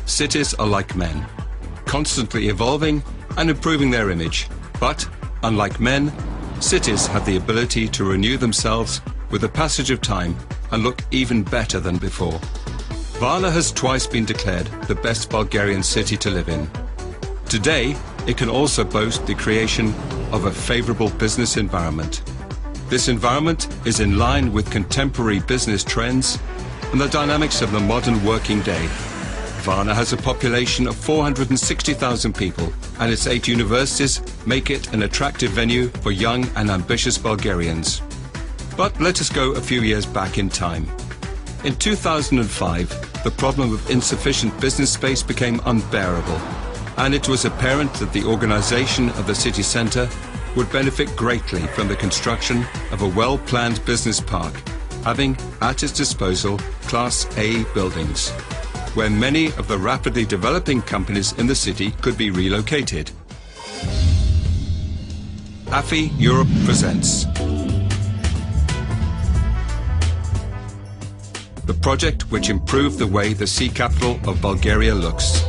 cities are like men, constantly evolving and improving their image. But, unlike men, cities have the ability to renew themselves with the passage of time and look even better than before. Varna has twice been declared the best Bulgarian city to live in. Today, it can also boast the creation of a favorable business environment. This environment is in line with contemporary business trends and the dynamics of the modern working day. Varna has a population of 460,000 people, and its 8 universities make it an attractive venue for young and ambitious Bulgarians. But let us go a few years back in time. In 2005, the problem of insufficient business space became unbearable, and it was apparent that the organization of the city centre would benefit greatly from the construction of a well-planned business park, having at its disposal Class A buildings, where many of the rapidly developing companies in the city could be relocated. AFI Europe presents the project which improved the way the sea capital of Bulgaria looks.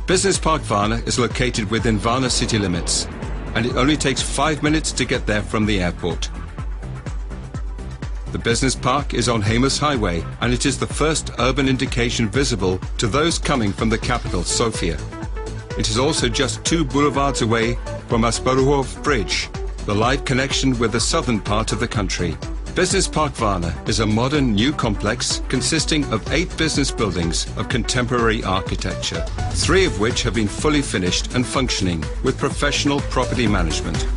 Business Park Varna is located within Varna city limits, and it only takes 5 minutes to get there from the airport. The business park is on Hamas Highway, and it is the first urban indication visible to those coming from the capital, Sofia. It is also just 2 boulevards away from Asparuhov Bridge, the live connection with the southern part of the country. Business Park Varna is a modern new complex consisting of 8 business buildings of contemporary architecture, 3 of which have been fully finished and functioning with professional property management.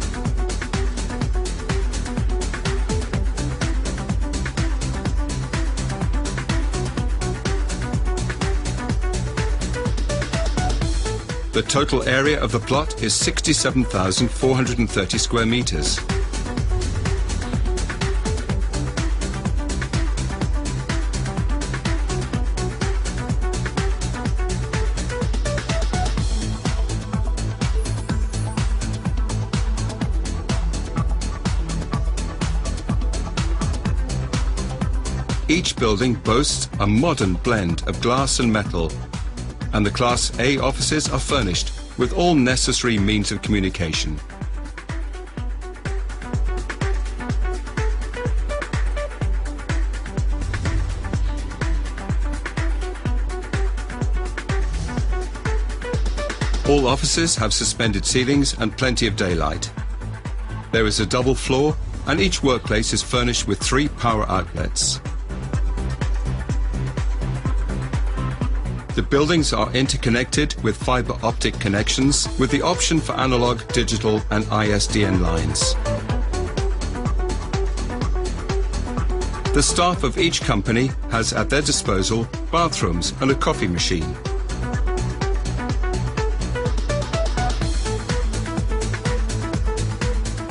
The total area of the plot is 67,430 square meters. Each building boasts a modern blend of glass and metal, and the Class A offices are furnished with all necessary means of communication. All offices have suspended ceilings and plenty of daylight. There is a double floor, and each workplace is furnished with 3 power outlets. The buildings are interconnected with fiber optic connections with the option for analog, digital and ISDN lines. The staff of each company has at their disposal bathrooms and a coffee machine.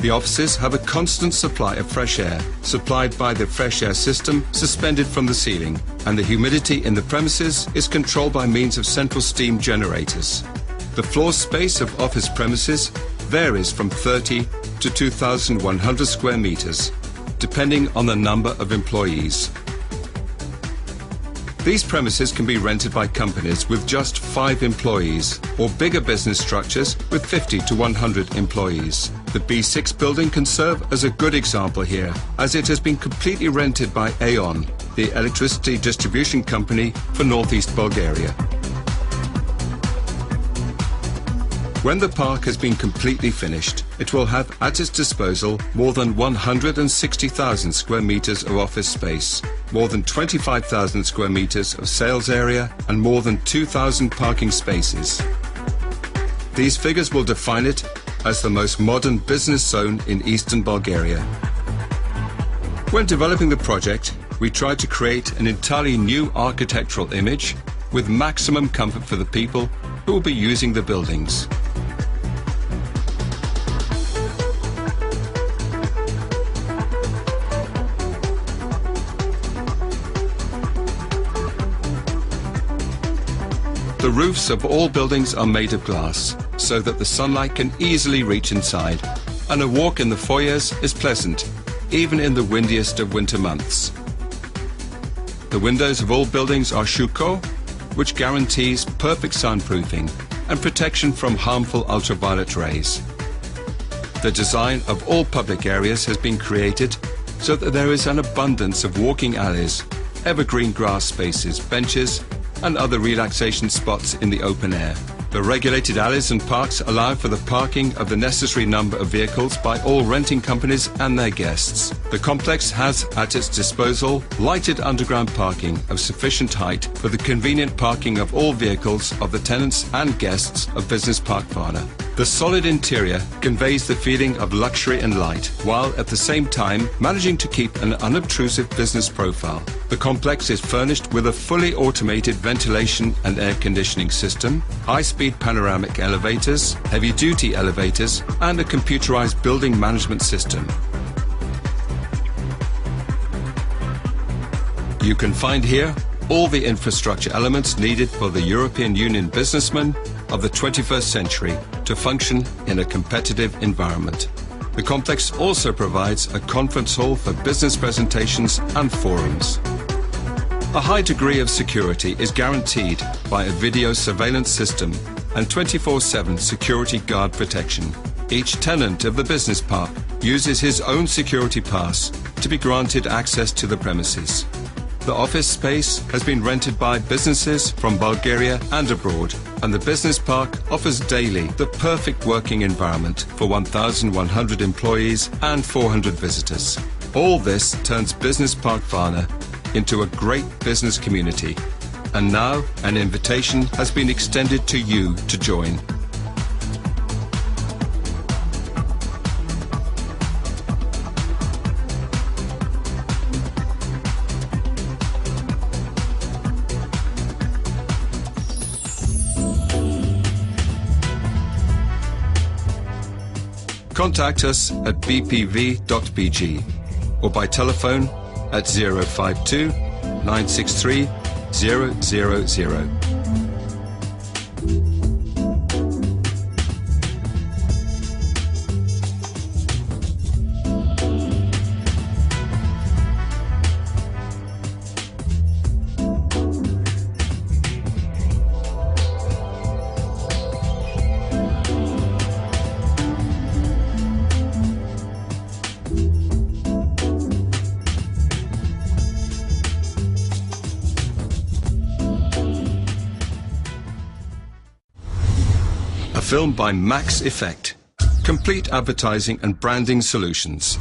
The offices have a constant supply of fresh air, supplied by the fresh air system suspended from the ceiling, and the humidity in the premises is controlled by means of central steam generators. The floor space of office premises varies from 30 to 2,100 square meters, depending on the number of employees. These premises can be rented by companies with just 5 employees, or bigger business structures with 50 to 100 employees. The B6 building can serve as a good example here, as it has been completely rented by Aon, the electricity distribution company for northeast Bulgaria. When the park has been completely finished, it will have at its disposal more than 160,000 square meters of office space, more than 25,000 square meters of sales area, and more than 2,000 parking spaces. These figures will define it as the most modern business zone in eastern Bulgaria. When developing the project, we tried to create an entirely new architectural image with maximum comfort for the people who will be using the buildings. The roofs of all buildings are made of glass, so that the sunlight can easily reach inside, and a walk in the foyers is pleasant, even in the windiest of winter months. The windows of all buildings are shuko, which guarantees perfect soundproofing and protection from harmful ultraviolet rays. The design of all public areas has been created so that there is an abundance of walking alleys, evergreen grass spaces, benches, and other relaxation spots in the open air. The regulated alleys and parks allow for the parking of the necessary number of vehicles by all renting companies and their guests. The complex has at its disposal lighted underground parking of sufficient height for the convenient parking of all vehicles of the tenants and guests of Business Park Varna. The solid interior conveys the feeling of luxury and light, while at the same time managing to keep an unobtrusive business profile. The complex is furnished with a fully automated ventilation and air conditioning system, high-speed panoramic elevators, heavy-duty elevators, and a computerized building management system. You can find here all the infrastructure elements needed for the European Union businessman of the 21st century to function in a competitive environment. The complex also provides a conference hall for business presentations and forums. A high degree of security is guaranteed by a video surveillance system and 24/7 security guard protection. Each tenant of the business park uses his own security pass to be granted access to the premises. The office space has been rented by businesses from Bulgaria and abroad, and the business park offers daily the perfect working environment for 1,100 employees and 400 visitors. All this turns Business Park Varna into a great business community, and now an invitation has been extended to you to join. Contact us at bpv.bg or by telephone at 052 963 000. Film by Max Effect. Complete advertising and branding solutions.